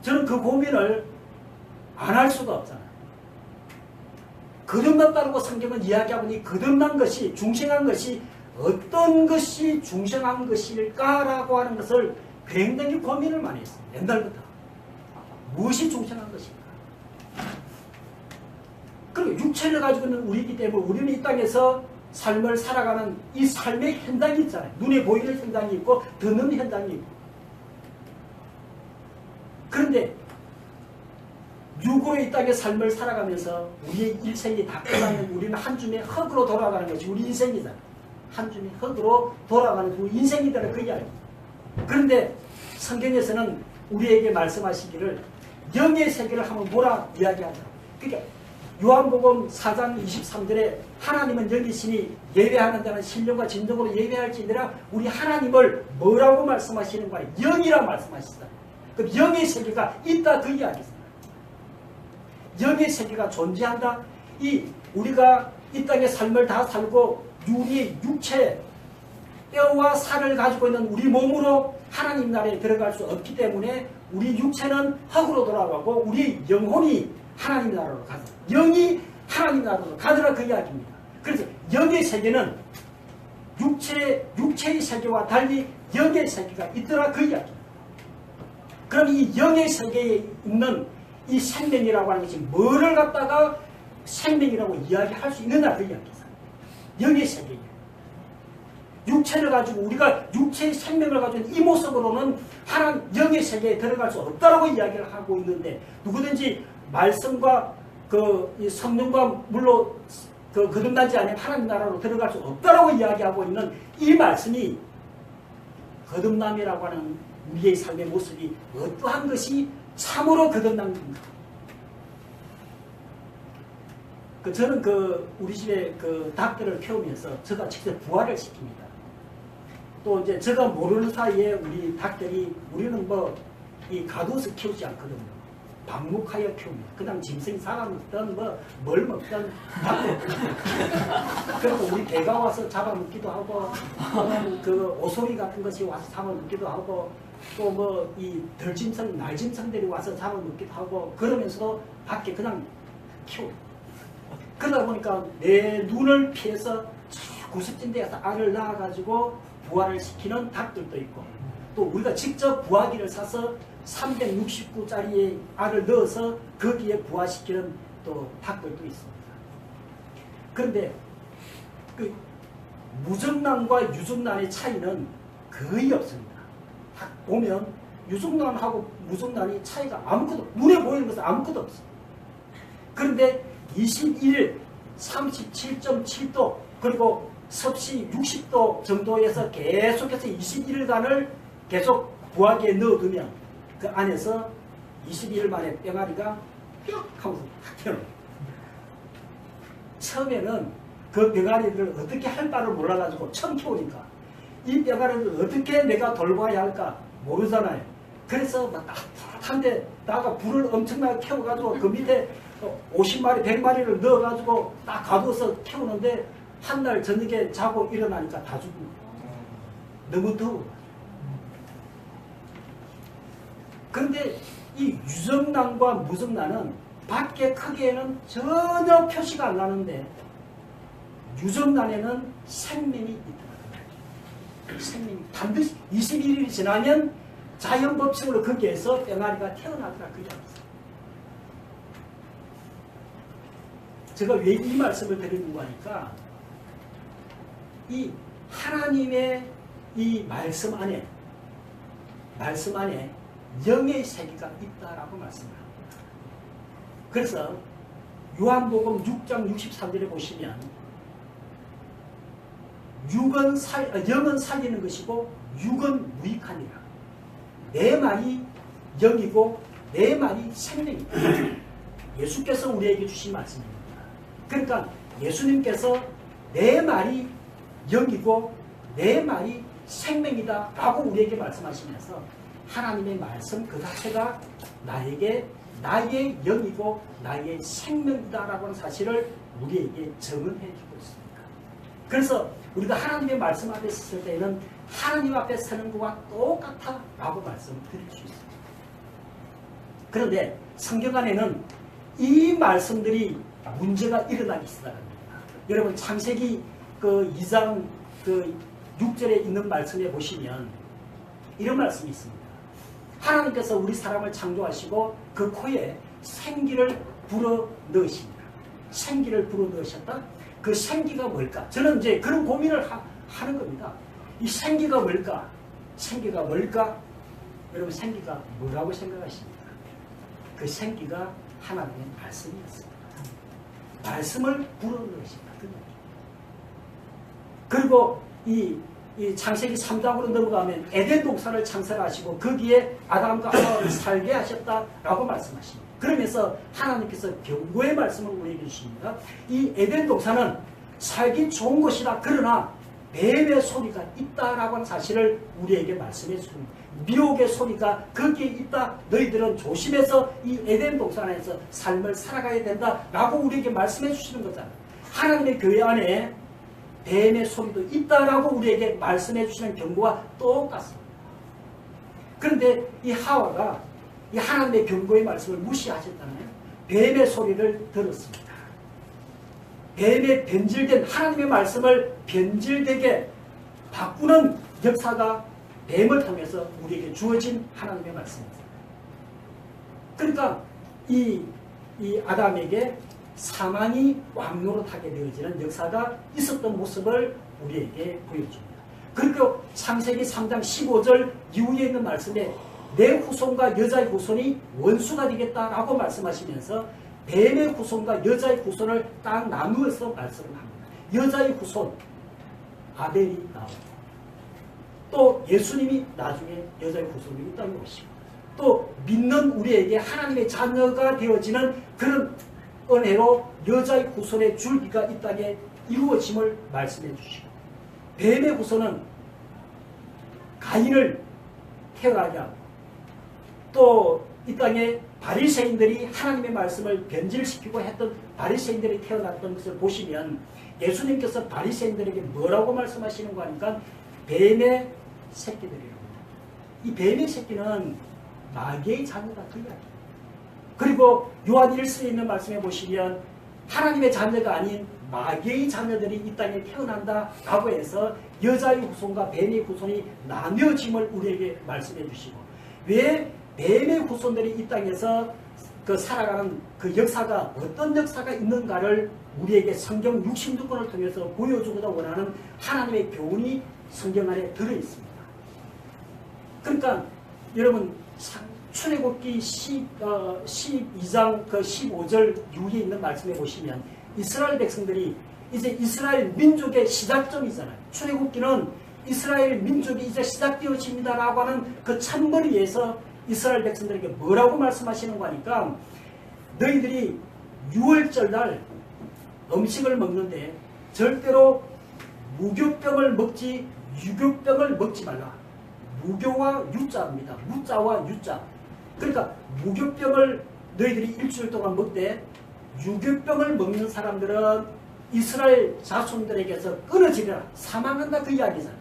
저는 그 고민을 안 할 수가 없잖아요. 거듭났다고 성경은 이야기하고 이 거듭난 것이 중생한 것이 어떤 것이 중생한 것일까라고 하는 것을 굉장히 고민을 많이 했어요. 옛날부터. 무엇이 중생한 것인가? 그리고 육체를 가지고 있는 우리이기 때문에 우리는 이 땅에서 삶을 살아가는 이 삶의 현장이 있잖아요. 눈에 보이는 현장이 있고 듣는 현장이 있고. 그런데 육으로 이 땅의 삶을 살아가면서 우리의 일생이 다 끝나면 우리는 한 줌의 흙으로 돌아가는 것이 우리 인생이잖아요. 한 줌의 흙으로 돌아가는 우리 인생이라는 그 이야기입니다. 그런데 성경에서는 우리에게 말씀하시기를 영의 세계를 한번 보라 이야기하자. 그러니까 요한복음 4장 23절에 하나님은 영이시니 예배하는 자는 신령과 진정으로 예배할지니라 우리 하나님을 뭐라고 말씀하시는 거예요? 영이라 말씀하시잖아요. 그럼 영의 세계가 있다 그 이야기입니다. 영의 세계가 존재한다. 우리가 이 땅의 삶을 다 살고 우리의 육체 뼈와 살을 가지고 있는 우리 몸으로 하나님 나라에 들어갈 수 없기 때문에 우리 육체는 흙으로 돌아가고 우리 영혼이 하나님 나라로 가자. 영이 하나님 나라로 가더라 그 이야기입니다. 그래서 영의 세계는 육체의 세계와 달리 영의 세계가 있더라 그 이야기입니다. 그럼 이 영의 세계에 있는 이 생명이라고 하는 것이 뭐를 갖다가 생명이라고 이야기할 수 있느냐 그 이야기입니다. 영의 세계예요. 육체를 가지고 우리가 육체의 생명을 가지고 이 모습으로는 하나님 영의 세계에 들어갈 수 없다라고 이야기를 하고 있는데 누구든지 말씀과 이 성령과 물로 거듭나지 않으면 하나님 나라로 들어갈 수 없다라고 이야기하고 있는 이 말씀이 거듭남이라고 하는 우리의 삶의 모습이 어떠한 것이 참으로 거듭난 건가? 저는 우리 집에 닭들을 키우면서 제가 직접 부화를 시킵니다. 또 이제 제가 모르는 사이에 우리 닭들이 우리는 이 가두어서 키우지 않거든요. 방목하여 키웁니다. 그냥 짐승이 사람 먹든 뭘 먹든 닭 먹거든요. 그리고 우리 개가 와서 잡아먹기도 하고 또는 오소리 같은 것이 와서 잡아먹기도 하고 또 이 들짐승, 날짐승들이 와서 잡아먹기도 하고 그러면서도 밖에 그냥 키웁니다. 그러다 보니까 내 눈을 피해서 구석진 데에서 알을 낳아가지고 부화를 시키는 닭들도 있고 또 우리가 직접 부화기를 사서 369짜리의 알을 넣어서 거기에 부화시키는 또 닭들도 있습니다. 그런데 무정란과 유정란의 차이는 거의 없습니다. 딱 보면 유정란하고 무정란이 차이가 아무것도 눈에 보이는 것은 아무것도 없습니다. 그런데 21일 37.7도 그리고 섭씨 60도 정도에서 계속해서 21일간을 계속 부화기에 넣어두면 그 안에서 22일 만에 병아리가 뿅 하면서 탁 튀어나와요. 처음에는 그 병아리를 어떻게 할 바를 몰라가지고 처음 키우니까 이 병아리를 어떻게 내가 돌봐야 할까 모르잖아요. 그래서 막 따뜻한데 나가 불을 엄청나게 켜가지고 그 밑에 50마리, 100마리를 넣어가지고 딱 가두어서 키우는데 한날 저녁에 자고 일어나니까 다 죽은 거예요. 너무 더워. 그런데 이 유정란과 무정란은 밖에 크기에는 전혀 표시가 안 나는데 유정란에는 생명이 있더라고요. 생명이 반드시 21일이 지나면 자연 법칙으로 거기에서 병아리가 태어나더라 그게 없어요. 제가 왜 이 말씀을 드리는 거니까 이 하나님의 이 말씀 안에 영의 세계가 있다라고 말씀을 합니다. 그래서 요한복음 6장 63절에 보시면 영은 살리는 것이고 육은 무익하니라. 내 말이 영이고 내 말이 생명이다. 예수께서 우리에게 주신 말씀입니다. 그러니까 예수님께서 내 말이 영이고 내 말이 생명이다 라고 우리에게 말씀하시면서 하나님의 말씀 그 자체가 나에게 나의 영이고 나의 생명이다 라고 하는 사실을 우리에게 증언해 주고 있습니다. 그래서 우리가 하나님의 말씀 앞에 섰을 때는 하나님 앞에 서는 것과 똑같아 라고 말씀을 드릴 수 있습니다. 그런데 성경 안에는 이 말씀들이 문제가 일어나기 시작합니다. 여러분 창세기 2장 6절에 있는 말씀에 보시면 이런 말씀이 있습니다. 하나님께서 우리 사람을 창조하시고 그 코에 생기를 불어 넣으십니다. 생기를 불어 넣으셨다? 그 생기가 뭘까? 저는 이제 그런 고민을 하는 겁니다. 이 생기가 뭘까? 생기가 뭘까? 여러분 생기가 뭐라고 생각하십니까? 그 생기가 하나님의 말씀이었습니다. 말씀을 불어넣으신다. 그리고 이 창세기 3장으로 넘어가면 에덴 동산을 창설하시고 거기에 아담과 하와를 살게 하셨다라고 말씀하십니다. 그러면서 하나님께서 경고의 말씀을 우리에게 주십니다. 이 에덴 동산은 살기 좋은 것이다. 그러나 뱀의 소리가 있다라고 하는 사실을 우리에게 말씀해 주십니다. 미혹의 소리가 거기에 있다. 너희들은 조심해서 이 에덴 동산에서 삶을 살아가야 된다라고 우리에게 말씀해 주시는 거잖아요. 하나님의 교회 안에 뱀의 소리도 있다라고 우리에게 말씀해 주시는 경고와 똑같습니다. 그런데 이 하와가 이 하나님의 경고의 말씀을 무시하셨잖아요. 뱀의 소리를 들었습니다. 뱀의 변질된 하나님의 말씀을 변질되게 바꾸는 역사가 뱀을 통해서 우리에게 주어진 하나님의 말씀입니다. 그러니까 이 아담에게 사망이 왕노릇하게 되어지는 역사가 있었던 모습을 우리에게 보여줍니다. 그리고 창세기 3장 15절 이후에 있는 말씀에 내 후손과 여자의 후손이 원수가 되겠다라고 말씀하시면서 뱀의 후손과 여자의 후손을 딱 나누어서 말씀을 합니다. 여자의 후손 아벨이 나오고 또 예수님이 나중에 여자의 후손이 있다는 것이고 또 믿는 우리에게 하나님의 자녀가 되어지는 그런 은혜로 여자의 후손의 줄기가 이 땅에 이루어짐을 말씀해 주시고, 뱀의 후손은 가인을 태어나게 하고, 또 이 땅에 바리새인들이 하나님의 말씀을 변질시키고 했던 바리새인들이 태어났던 것을 보시면 예수님께서 바리새인들에게 뭐라고 말씀하시는 거 하니까 뱀의 새끼들이라고. 이 뱀의 새끼는 마귀의 자녀다 그 이야기. 그리고 요한 1서에 있는 말씀에 보시면 하나님의 자녀가 아닌 마귀의 자녀들이 이 땅에 태어난다 라고 해서 여자의 후손과 뱀의 후손이 나뉘어짐을 우리에게 말씀해 주시고, 왜 뱀의 후손들이 이 땅에서 그 살아가는 그 역사가 어떤 역사가 있는가를 우리에게 성경 66권을 통해서 보여주고자 원하는 하나님의 교훈이 성경 안에 들어있습니다. 그러니까 여러분 출애굽기 12장 그 15절 이후에 있는 말씀에 보시면 이스라엘 백성들이 이제 이스라엘 민족의 시작점이잖아요. 출애굽기는 이스라엘 민족이 이제 시작되어집니다라고 하는 그 참머리에서 이스라엘 백성들에게 뭐라고 말씀하시는 거니까, 너희들이 6월절 날 음식을 먹는데 절대로 무교병을 먹지 유교병을 먹지 말라. 무교와 유자입니다. 무자와 유자. 그러니까 무교병을 너희들이 일주일 동안 먹되 유교병을 먹는 사람들은 이스라엘 자손들에게서 끊어지리라. 사망한다 그 이야기잖아요.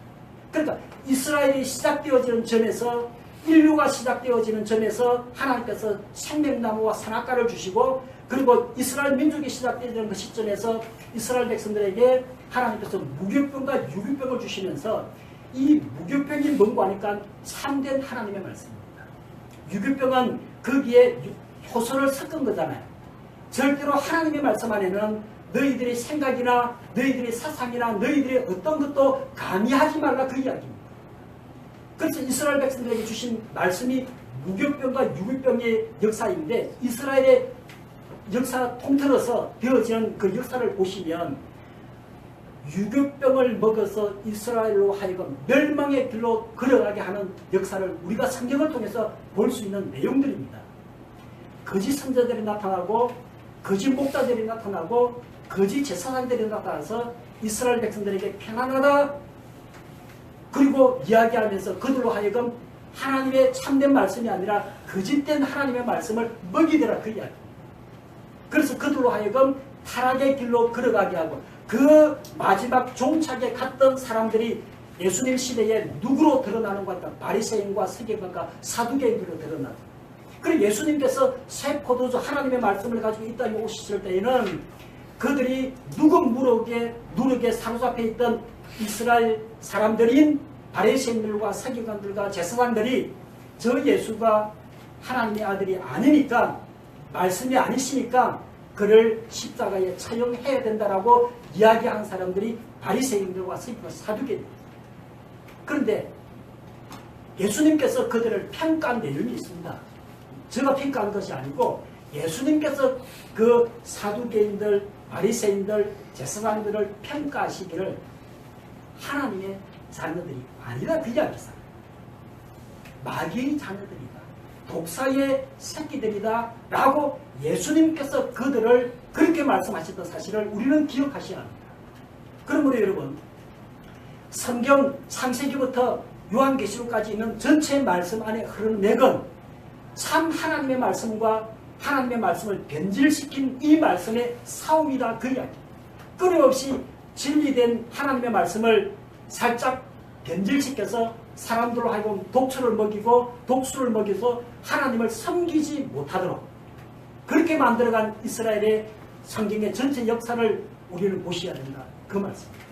그러니까 이스라엘이 시작되어지는 점에서, 인류가 시작되어지는 점에서 하나님께서 생명나무와 선악과를 주시고, 그리고 이스라엘 민족이 시작되어지는 그 시점에서 이스라엘 백성들에게 하나님께서 무교병과 유교병을 주시면서 이 무교병이 뭔고 하니까 참된 하나님의 말씀입니다. 유교병은 거기에 효소를 섞은 거잖아요. 절대로 하나님의 말씀 안에는 너희들의 생각이나 너희들의 사상이나 너희들의 어떤 것도 가미하지 말라 그 이야기입니다. 그래서 이스라엘 백성들에게 주신 말씀이 무교병과 유교병의 역사인데, 이스라엘의 역사 통틀어서 되어지는 그 역사를 보시면 유교병을 먹어서 이스라엘로 하여금 멸망의 길로 걸어가게 하는 역사를 우리가 성경을 통해서 볼 수 있는 내용들입니다. 거짓 선자들이 나타나고 거짓 목자들이 나타나고 거짓 제사장들이 나타나서 이스라엘 백성들에게 평안하다 그리고 이야기하면서 그들로 하여금 하나님의 참된 말씀이 아니라 거짓된 하나님의 말씀을 먹이더라 그 이야기. 그래서 그들로 하여금 타락의 길로 걸어가게 하고, 그 마지막 종착에 갔던 사람들이 예수님 시대에 누구로 드러나는 것과 바리새인과 서기관과 사두개인들로 드러나죠. 그리고 예수님께서 새 포도주 하나님의 말씀을 가지고 이 땅에 오셨을 때에는 그들이 누룩에 사로잡혀 있던 이스라엘 사람들인 바리새인들과 서기관들과 제사장들이 저 예수가 하나님의 아들이 아니니까, 말씀이 아니시니까 그를 십자가에 처형해야 된다라고 이야기한 사람들이 바리새인들과 서기관 사두개입니다. 그런데 예수님께서 그들을 평가한 내용이 있습니다. 제가 평가한 것이 아니고 예수님께서 그 사두개인들, 바리새인들, 제사장들을 평가하시기를 하나님의 자녀들이 아니라 그 이야기입니다. 마귀의 자녀들이다, 독사의 새끼들이다 라고 예수님께서 그들을 그렇게 말씀하셨던 사실을 우리는 기억하셔야 합니다. 그러므로 여러분, 성경 창세기부터 요한계시록까지 있는 전체 말씀 안에 흐르는 맥은 참 하나님의 말씀과 하나님의 말씀을 변질시킨 이 말씀의 싸움이다 그 이야기. 끊임없이 진리된 하나님의 말씀을 살짝 변질시켜서 사람들로 하여금 독초를 먹이고 독수를 먹여서 하나님을 섬기지 못하도록 그렇게 만들어간 이스라엘의 성경의 전체 역사를 우리는 보셔야 된다 그 말씀입니다.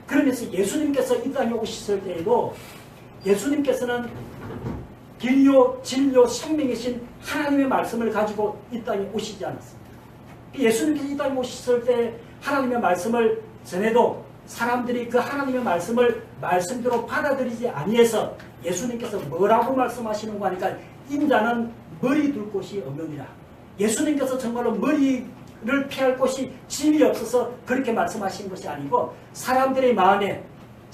그러면서 예수님께서 이 땅에 오셨을 때에도 예수님께서는 길요, 진료, 생명이신 하나님의 말씀을 가지고 이 땅에 오시지 않았습니다. 예수님께서 이 땅에 오셨을 때 하나님의 말씀을 전해도 사람들이 그 하나님의 말씀을 말씀대로 받아들이지 아니해서 예수님께서 뭐라고 말씀하시는가 하니까 인자는 머리 둘 곳이 없느니라. 예수님께서 정말로 머리를 피할 곳이 집이 없어서 그렇게 말씀하신 것이 아니고 사람들의 마음에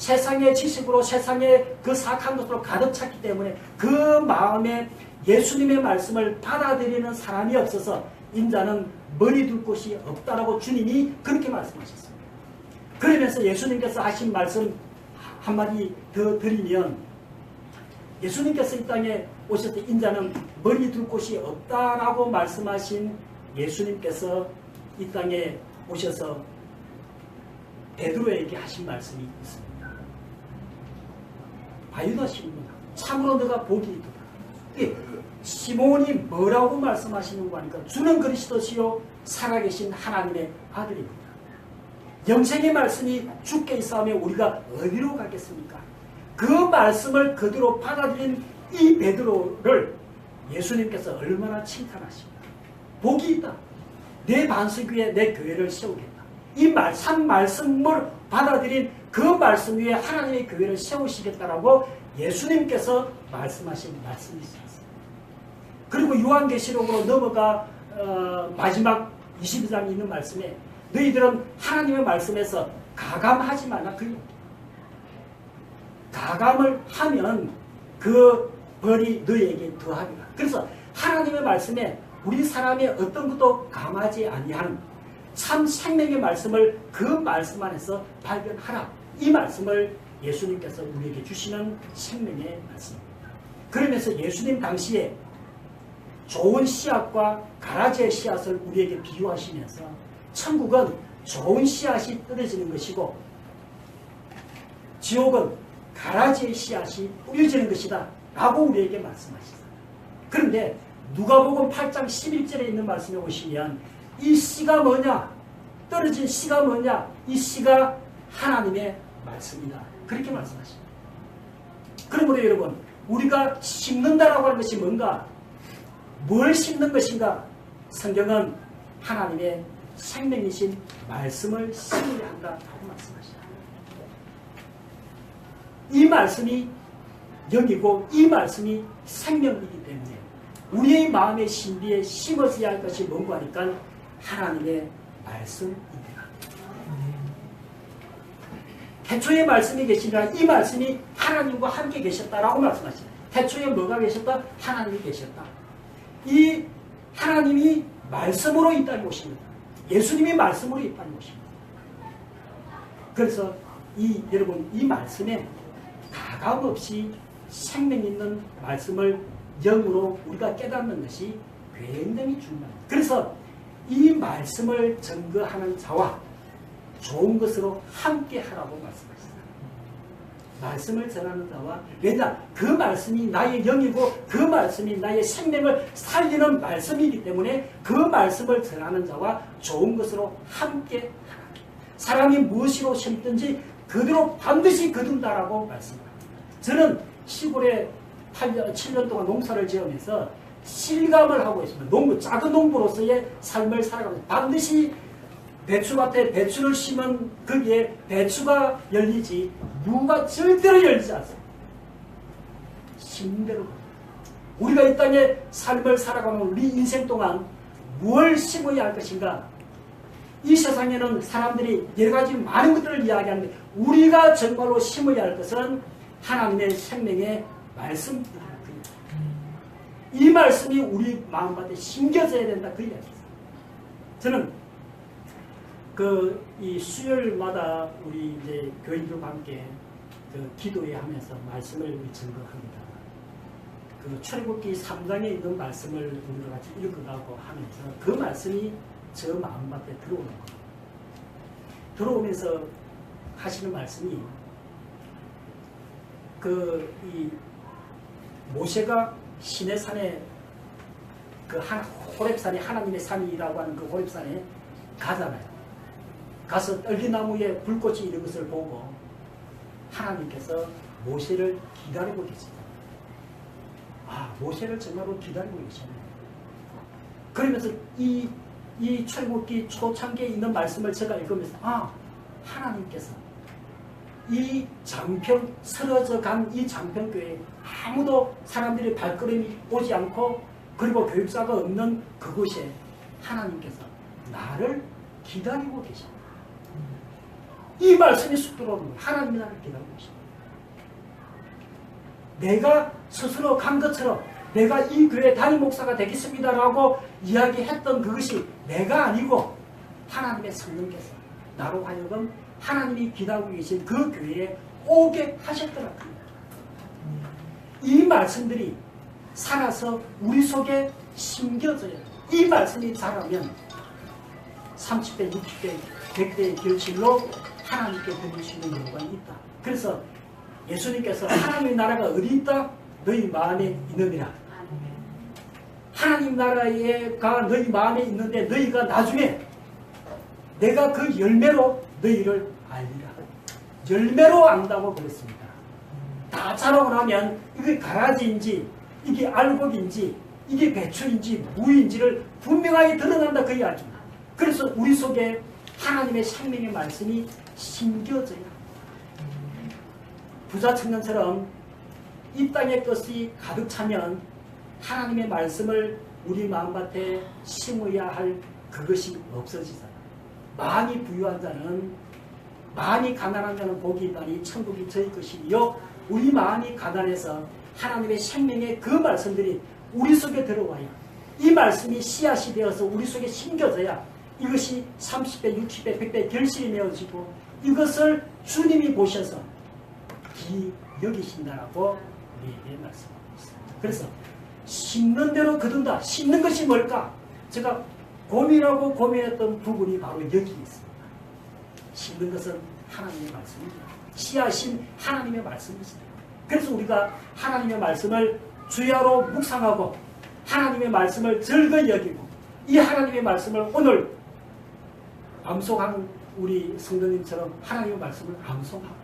세상의 지식으로 세상의 그 사악한 것으로 가득 찼기 때문에 그 마음에 예수님의 말씀을 받아들이는 사람이 없어서 인자는 머리 둘 곳이 없다라고 주님이 그렇게 말씀하셨습니다. 그러면서 예수님께서 하신 말씀 한마디 더 드리면, 예수님께서 이 땅에 오셔서 인자는 머리 둘 곳이 없다라고 말씀하신 예수님께서 이 땅에 오셔서 베드로에게 하신 말씀이 있습니다. 바유다 시몬아, 참으로 너가 복이 있도다. 시몬이 뭐라고 말씀하시는 거 하니까, 주는 그리스도시요 살아계신 하나님의 아들입니다. 영생의 말씀이 주께 있사오며 우리가 어디로 가겠습니까? 그 말씀을 그대로 받아들인 이 베드로를 예수님께서 얼마나 칭찬하십니까? 복이 있다. 내 반석 위에 내 교회를 세우겠다. 이 말씀을 받아들인 그 말씀 위에 하나님의 교회를 세우시겠다라고 예수님께서 말씀하신 말씀이 있습니다. 그리고 요한계시록으로 넘어가 마지막 22장에 있는 말씀에, 너희들은 하나님의 말씀에서 가감하지 말라. 그 가감을 하면 그 벌이 너희에게 더하리라. 그래서 하나님의 말씀에 우리 사람의 어떤 것도 감하지 아니하는 참 생명의 말씀을 그 말씀 안에서 발견하라. 이 말씀을 예수님께서 우리에게 주시는 생명의 말씀입니다. 그러면서 예수님 당시에 좋은 씨앗과 가라지의 씨앗을 우리에게 비유하시면서 천국은 좋은 씨앗이 떨어지는 것이고 지옥은 가라지의 씨앗이 뿌려지는 것이다 라고 우리에게 말씀하시다. 그런데 누가복음 8장 11절에 있는 말씀에 오시면 이 씨가 뭐냐? 떨어진 씨가 뭐냐? 이 씨가 하나님의 말씀이다. 그렇게 말씀하십니다. 그러므로 여러분, 우리가 심는다라고 하는 것이 뭔가? 뭘 심는 것인가? 성경은 하나님의 생명이신 말씀을 심어야 한다라고 말씀하십니다. 이 말씀이 영이고 이 말씀이 생명이기 때문에 우리의 마음의 신비에 심어져야 할 것이 뭔가 하니까 하나님의 말씀입니다. 태초에 말씀이 계시니라 이 말씀이 하나님과 함께 계셨다라고 말씀하십니다. 태초에 뭐가 계셨다? 하나님이 계셨다. 이 하나님이 말씀으로 이 땅에 오십니다. 예수님이 말씀으로 이 땅에 오십니다. 그래서 여러분 이 말씀에 가감 없이 생명 있는 말씀을 영으로 우리가 깨닫는 것이 굉장히 중요합니다. 그래서 이 말씀을 증거하는 자와 좋은 것으로 함께 하라고 말씀하셨습니다. 말씀을 전하는 자와, 왜냐? 그 말씀이 나의 영이고 그 말씀이 나의 생명을 살리는 말씀이기 때문에 그 말씀을 전하는 자와 좋은 것으로 함께 하라. 사람이 무엇으로 심든지 그대로 반드시 거둔다라고 말씀합니다. 저는 시골에 7년 동안 농사를 지으면서 실감을 하고 있습니다. 작은 농부로서의 삶을 살아가면서 반드시 배추밭에 배추를 심은 거기에 배추가 열리지 무가 절대로 열리지 않습니다. 심는 대로. 우리가 이 땅에 삶을 살아가면 우리 인생 동안 무엇을 심어야 할 것인가? 이 세상에는 사람들이 여러 가지 많은 것들을 이야기하는데 우리가 정말로 심어야 할 것은 하나님의 생명의 말씀입니다. 이 말씀이 우리 마음밭에 심겨져야 된다. 그 이야기입니다. 저는 이 수요일마다 우리 이제 교인들과 함께 기도회 하면서 말씀을 우리 증거합니다. 출애굽기 3장에 있는 말씀을 우리가 같이 읽어가고 하면서 그 말씀이 저 마음밭에 들어오는 거예요. 들어오면서 하시는 말씀이 이 모세가 시내산에 호렙산이 하나님의 산이라고 하는 그 호렙산에 가잖아요. 가서 떨기나무에 불꽃이 있는 것을 보고 하나님께서 모세를 기다리고 계시다. 모세를 정말로 기다리고 계셨네. 그러면서 이 출애굽기 초창기에 있는 말씀을 제가 읽으면서 하나님께서 이 장평 쓰러져 간 이 장평교회에 아무도 사람들이 발걸음이 오지 않고 그리고 교육사가 없는 그곳에 하나님께서 나를 기다리고 계십니다. 이 말씀이 쑥 들어오는 거예요. 하나님이 나를 기다리고 있습니다. 내가 스스로 간 것처럼 내가 이 교회 담임 목사가 되겠습니다라고 이야기했던 그것이 내가 아니고 하나님의 성령께서 나로 하여금 하나님이 기다리고 계신 그 교회에 오게 하셨더라고요. 이 말씀들이 살아서 우리 속에 심겨져요. 이 말씀이 자라면 30대, 60대, 100대의 결실로 하나님께 드릴 수 있는 여부가 있다. 그래서 예수님께서 하나님의 나라가 어디 있다? 너희 마음에 있느니라. 하나님 나라가 너희 마음에 있는데 너희가 나중에 내가 그 열매로 너희를 알리라. 열매로 안다고 그랬습니다. 다 자라고 나면 이게 가라지인지 이게 알곡인지 이게 배추인지 무인지를 분명하게 드러난다 그 이야기입니다. 그래서 우리 속에 하나님의 생명의 말씀이 심겨져야 합니다. 부자 청년처럼 이 땅의 것이 가득 차면 하나님의 말씀을 우리 마음밭에 심어야 할 그것이 없어지잖아요. 많이 부유한 자는 많이 가난한 자는 복이 있다니 천국이 저희 것이요. 우리 마음이 가난해서 하나님의 생명의 그 말씀들이 우리 속에 들어와야 이 말씀이 씨앗이 되어서 우리 속에 심겨져야 이것이 30배, 60배, 100배 결실이 맺어지고 이것을 주님이 보셔서 기 여기신다라고 우리에게 말씀하고 있습니다. 그래서 심는 대로 거둔다. 심는 것이 뭘까? 제가 고민하고 고민했던 부분이 바로 여기 있습니다. 심는 것은 하나님의 말씀입니다. 씨앗인 하나님의 말씀이십니다. 그래서 우리가 하나님의 말씀을 주야로 묵상하고 하나님의 말씀을 즐거이 여기고 이 하나님의 말씀을 오늘 암송하는 우리 성도님처럼 하나님의 말씀을 암송하고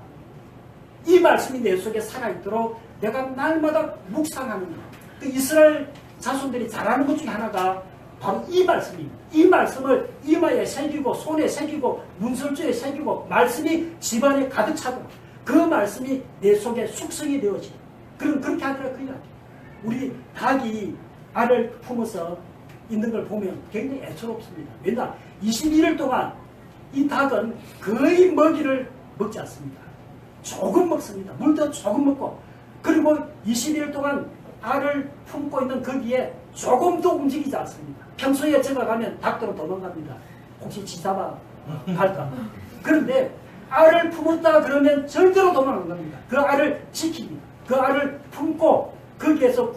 이 말씀이 내 속에 살아있도록 내가 날마다 묵상하는 것. 그 이스라엘 자손들이 잘하는 것 중에 하나가 바로 이 말씀입니다. 이 말씀을 이마에 새기고 손에 새기고 문설주에 새기고 말씀이 집안에 가득 차고 그 말씀이 내 속에 숙성이 되어지고 그럼 그렇게 하더라 그 이야기. 우리 닭이 알을 품어서 있는 걸 보면 굉장히 애처롭습니다. 왜냐? 21일 동안 이 닭은 거의 먹이를 먹지 않습니다. 조금 먹습니다. 물도 조금 먹고 그리고 21일 동안 알을 품고 있는 거기에 조금도 움직이지 않습니다. 평소에 제가 가면 닭들은 도망갑니다. 혹시 지사바 할까? 그런데 알을 품었다 그러면 절대로 도망 안 갑니다. 그 알을 지킵니다. 그 알을 품고 거기에서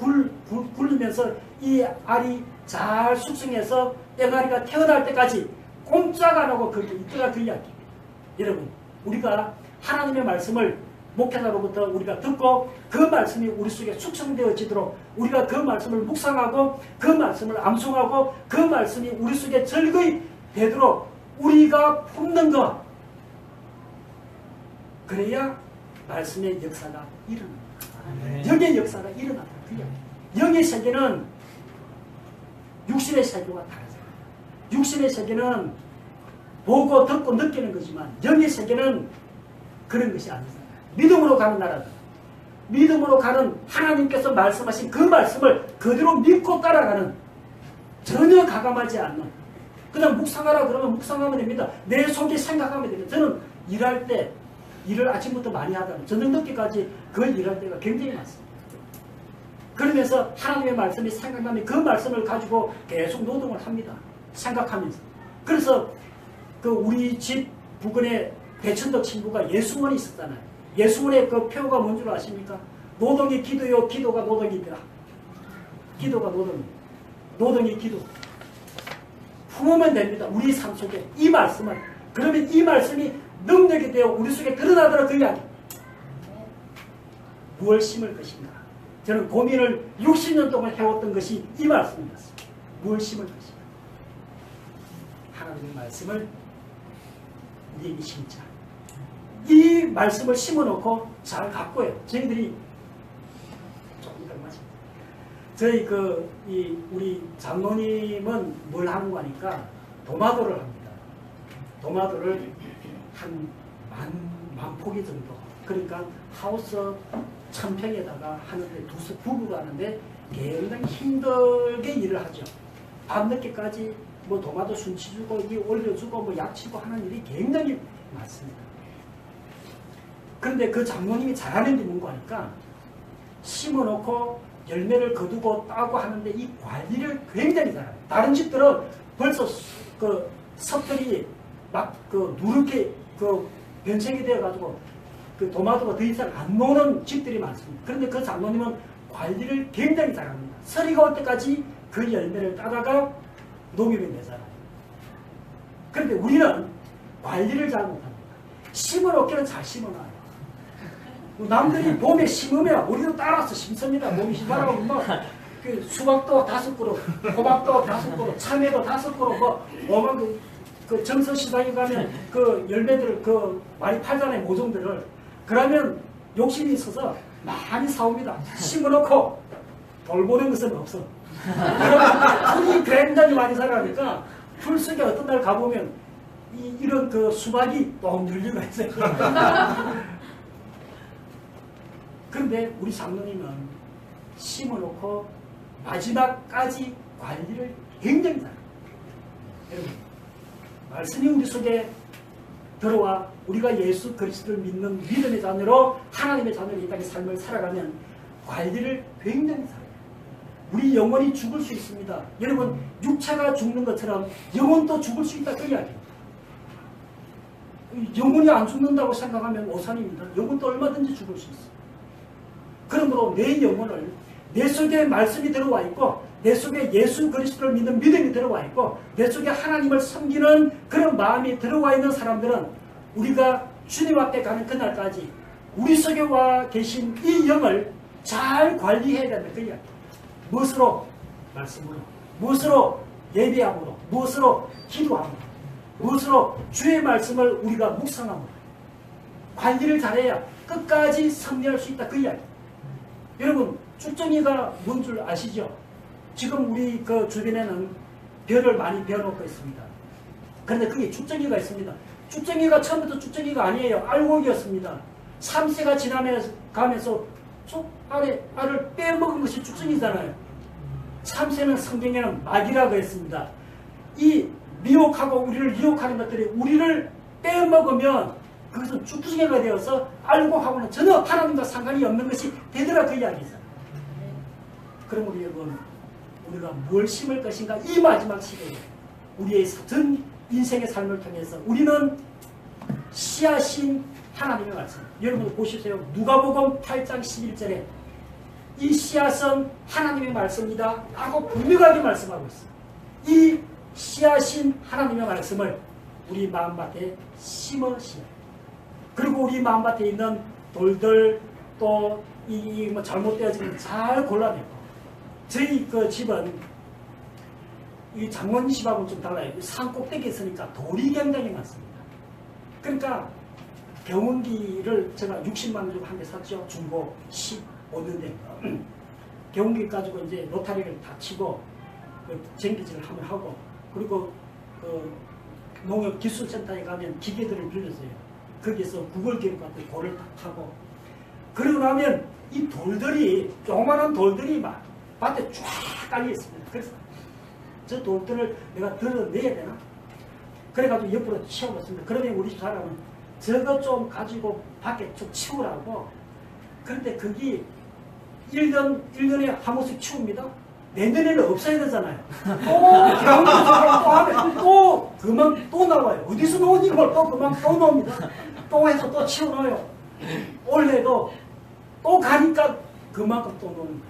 굴리면서 이 알이 잘 숙성해서 땡아리가 태어날 때까지 꼼짝 안 하고 거기 있더라 그 이야기입니다. 여러분 우리가 하나님의 말씀을 목회자로부터 우리가 듣고 그 말씀이 우리 속에 숙성되어지도록 우리가 그 말씀을 묵상하고 그 말씀을 암송하고 그 말씀이 우리 속에 즐거이 되도록 우리가 품는 것 그래야 말씀의 역사가 일어납니다. 영의 역사가 일어납니다. 영의 세계는 육신의 세계와 다르잖아요. 육신의 세계는 보고 듣고 느끼는 거지만 영의 세계는 그런 것이 아니잖아요. 믿음으로 가는 나라다. 믿음으로 가는 하나님께서 말씀하신 그 말씀을 그대로 믿고 따라가는 전혀 가감하지 않는 그냥 묵상하라 그러면 묵상하면 됩니다. 내 속에 생각하면 됩니다. 저는 일할 때 일을 아침부터 많이 하다가 저녁 늦게까지 그 일할 때가 굉장히 많습니다. 그러면서 하나님의 말씀이 생각나면 그 말씀을 가지고 계속 노동을 합니다. 생각하면서. 그래서 그 우리 집 부근에 대천덕 친구가 예수원이 있었잖아요. 예수원의 그 표가 뭔 줄 아십니까? 노동이 기도요, 기도가 노동이더라. 기도가 노동이. 노동이 기도. 품으면 됩니다. 우리 삶 속에 이 말씀을. 그러면 이 말씀이 능력이 되어 우리 속에 드러나더라 그 이야기. 무엇을 심을 것인가? 저는 고민을 60년 동안 해왔던 것이 이 말씀이었습니다. 무엇을 심을 것인가? 하나님의 말씀을 우리에게 심자. 이 말씀을 심어놓고 잘 갖고요. 저희들이 조금 더 맞습니다. 저희 우리 장로님은 뭘 하는 거니까 도마도를 합니다. 도마도를 한 만 포기 정도. 그러니까 하우스 1000평에다가 하는데 부부가 하는데 굉장히 힘들게 일을 하죠. 밤늦게까지 뭐 도마도 순치 주고 올려주고 뭐 약치고 하는 일이 굉장히 많습니다. 그런데 그 장모님이 잘하는 게 뭔가 하니까 심어놓고 열매를 거두고 따고 하는데 이 관리를 굉장히 잘해요. 다른 집들은 벌써 그 섭들이 막 그 누렇게 그 변색이 되어가지고 그 도마도가 더 이상 안 나오는 집들이 많습니다. 그런데 그 장모님은 관리를 굉장히 잘합니다. 서리가 올 때까지 그 열매를 따다가 농협에 내잖아요. 그런데 우리는 관리를 잘 못합니다. 심어놓기는 잘 심어놔요. 남들이 봄에 심으면 우리도 따라서 심습니다. 봄에 심으라고 뭐 그 수박도 5그루, 호박도 5그루, 참외도 5그루, 뭐 오만 그 정서 시장에 가면 그 열매들을 그 많이 팔잖아요. 모종들을. 그러면 욕심이 있어서 많이 사옵니다. 심어놓고 돌보는 것은 없어. 그러면 풀이 굉장히 많이 자라니까 풀 속에 어떤 날 가보면 이런 그 수박이 똥 늘리가 있어요. 그런데 우리 장로님은 심어놓고 마지막까지 관리를 굉장히 잘해요. 여러분, 말씀이 우리 속에 들어와 우리가 예수 그리스도를 믿는 믿음의 자녀로 하나님의 자녀로 이 땅의 삶을 살아가면 관리를 굉장히 잘해요. 우리 영혼이 죽을 수 있습니다. 여러분, 육체가 죽는 것처럼 영혼도 죽을 수 있다 그 이야기입니다. 영혼이 안 죽는다고 생각하면 오산입니다. 영혼도 얼마든지 죽을 수 있어요. 그러므로 내 영혼을 내 속에 말씀이 들어와 있고 내 속에 예수 그리스도를 믿는 믿음이 들어와 있고 내 속에 하나님을 섬기는 그런 마음이 들어와 있는 사람들은 우리가 주님 앞에 가는 그날까지 우리 속에 와 계신 이 영을 잘 관리해야 된다 그 이야기. 무엇으로? 말씀으로. 무엇으로? 예배함으로. 무엇으로? 기도함으로. 무엇으로? 주의 말씀을 우리가 묵상함으로. 관리를 잘해야 끝까지 승리할 수 있다 그 이야기. 여러분, 쭉정이가 뭔 줄 아시죠? 지금 우리 그 주변에는 별을 많이 베어놓고 있습니다. 그런데 그게 쭉정이가 있습니다. 쭉정이가 처음부터 쭉정이가 아니에요. 알곡이었습니다. 3세가 지나가면서 쭉 알을 빼먹은 것이 쭉정이잖아요. 3세는 성경에는 마귀라고 했습니다. 이 미혹하고 우리를 유혹하는 것들이 우리를 빼먹으면 그것은 쭉정이가 되어서 알곡하고는 전혀 하나님과 상관이 없는 것이 되더라 그 이야기잖아요. 그럼 우리 여러분, 우리가 뭘 심을 것인가? 이 마지막 시대에 우리의 전 인생의 삶을 통해서 우리는 씨앗인 하나님의 말씀. 여러분 보십시오. 누가복음 8장 11절에 이 씨앗은 하나님의 말씀이다 라고 분명하게 말씀하고 있어요. 이 씨앗인 하나님의 말씀을 우리 마음밭에 심으시오. 그리고 우리 마음밭에 있는 돌들 또 이 뭐 잘못되어진 잘 골라내고. 저희 그 집은 이 장모님 집하고는 좀 달라요. 산 꼭대기에 있으니까 돌이 굉장히 많습니다. 그러니까 경운기를 제가 60만 원 주고 한 개 샀죠. 중고 15년대. 경운기 가지고 이제 로타리를 다 치고 그 전기질을 한번 하고 그리고 그 농업기술센터에 가면 기계들을 빌려줘요. 거기에서 구걸기를 갖고 돌을 다 타고 그러고 나면 이 돌들이 조그마한 돌들이 막 밭에 쫙 깔려 있습니다. 그래서 저 돌들을 내가 들어내야 되나? 그래가지고 옆으로 치워봤습니다. 그러면 우리 사람은 저거 좀 가지고 밖에 좀 치우라고. 그런데 거기 1년에 한 번씩 치웁니다. 내년에는 없어야 되잖아요. 또 경기지로 또 하면 또 그만 또 나와요. 어디서 나온 이걸 또 그만 또 나옵니다. 또 해서 또 치워놔요. 올해도 또 가니까 그만큼 또 나옵니다.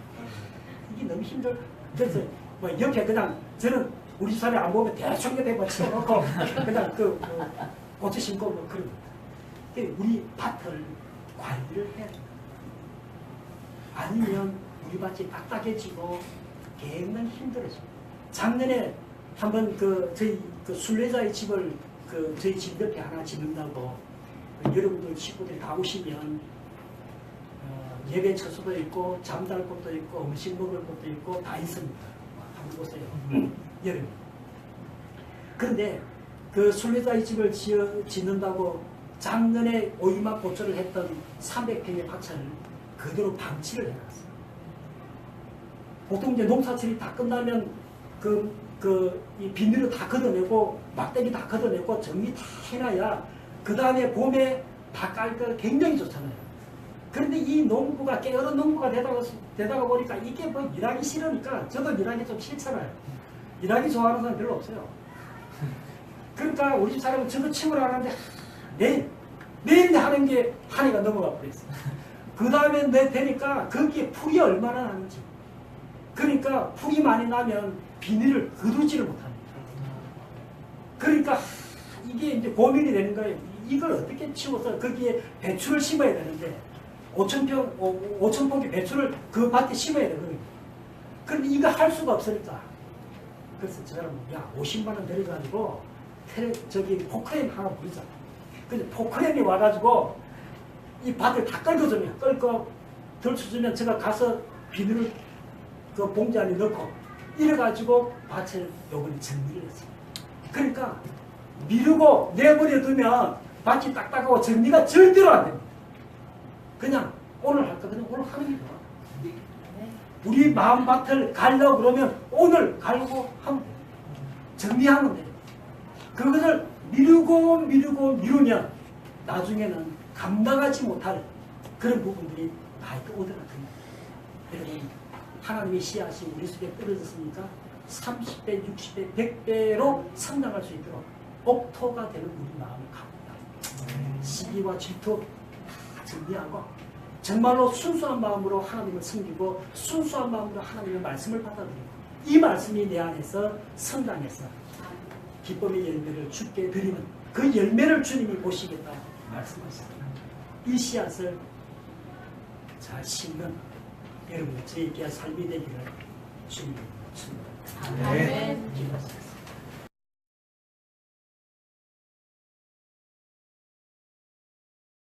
이게 너무 힘들어. 그래서 뭐 옆에 그냥 저는 우리 집사람이 안 보면 대충 대고 치워놓고 그냥 그 고추 심고 뭐 그럽니다. 우리 밭을 관리를 해야 됩니다. 아니면 우리 밭이 딱딱해지고 굉장히 힘들어집니다. 작년에 한번 저희 순례자의 집을 저희 집 옆에 하나 짓는다고 여러분들 식구들이 다 오시면 예배 처소도 있고 잠잘 곳도 있고 음식 먹을 곳도 있고 다 있습니다. 한번 보세요. 여러분. 그런데 그 순례자의 집을 짓는다고 작년에 오이막 고초를 했던 300평의 밭을 그대로 방치를 해놨어요. 보통 이제 농사철이 다 끝나면 이 비닐을 다 걷어내고 막대기 다 걷어내고 정리 다 해놔야 그 다음에 봄에 다 깔 거 굉장히 좋잖아요. 그런데 이 농부가 게으른 농부가 되다가 보니까 이게 뭐 일하기 싫으니까 저도 일하기 좀 싫잖아요. 일하기 좋아하는 사람 별로 없어요. 그러니까 우리 집 사람은 저거 치우라 하는데 매일 하는 게 한 해가 넘어가 버렸어요. 그 다음에 내 되니까 거기에 풀이 얼마나 나는지. 그러니까 풀이 많이 나면 비닐을 거두지를 못합니다. 그러니까 이게 이제 고민이 되는 거예요. 이걸 어떻게 치워서 거기에 배추를 심어야 되는데 5,000포기 배추를 그 밭에 심어야 되거든요. 그런데 이거 할 수가 없으니까. 그래서 저 사람은 야 50만 원 들여가지고 저기 포크레인 하나 부르자. 근데 포크레인이 와가지고 이 밭을 다 긁어주면 긁고 덜쳐주면 제가 가서 비닐을 그 봉지 안에 넣고 이래가지고 밭을 요번에 정리를 했어요. 그러니까 미루고 내버려 두면 밭이 딱딱하고 정리가 절대로 안 됩니다. 그냥 오늘 할까? 그냥 오늘 하는 게 좋아. 우리 마음밭을 가려고 그러면 오늘 가려고 하면 돼요. 정리하면 돼요. 그것을 미루면 나중에는 감당하지 못할 그런 부분들이 많이 오더라고요. 여러분, 하나님의 씨앗이 우리 속에 떨어졌으니까 30배, 60배, 100배로 성장할 수 있도록 옥토가 되는 우리 마음을 갖고 시기와 질투 다 정리하고 정말로 순수한 마음으로 하나님을 섬기고 순수한 마음으로 하나님의 말씀을 받아들이고 이 말씀이 내 안에서 성장해서 기쁨의 열매를 주께 드리는 그 열매를 주님이 보시겠다 말씀하셨습니다. 이 씨앗을 잘 심는 여러분의 저희 교회 삶이 되기를 주님이 축원합니다. 아멘. 기도하시겠습니다.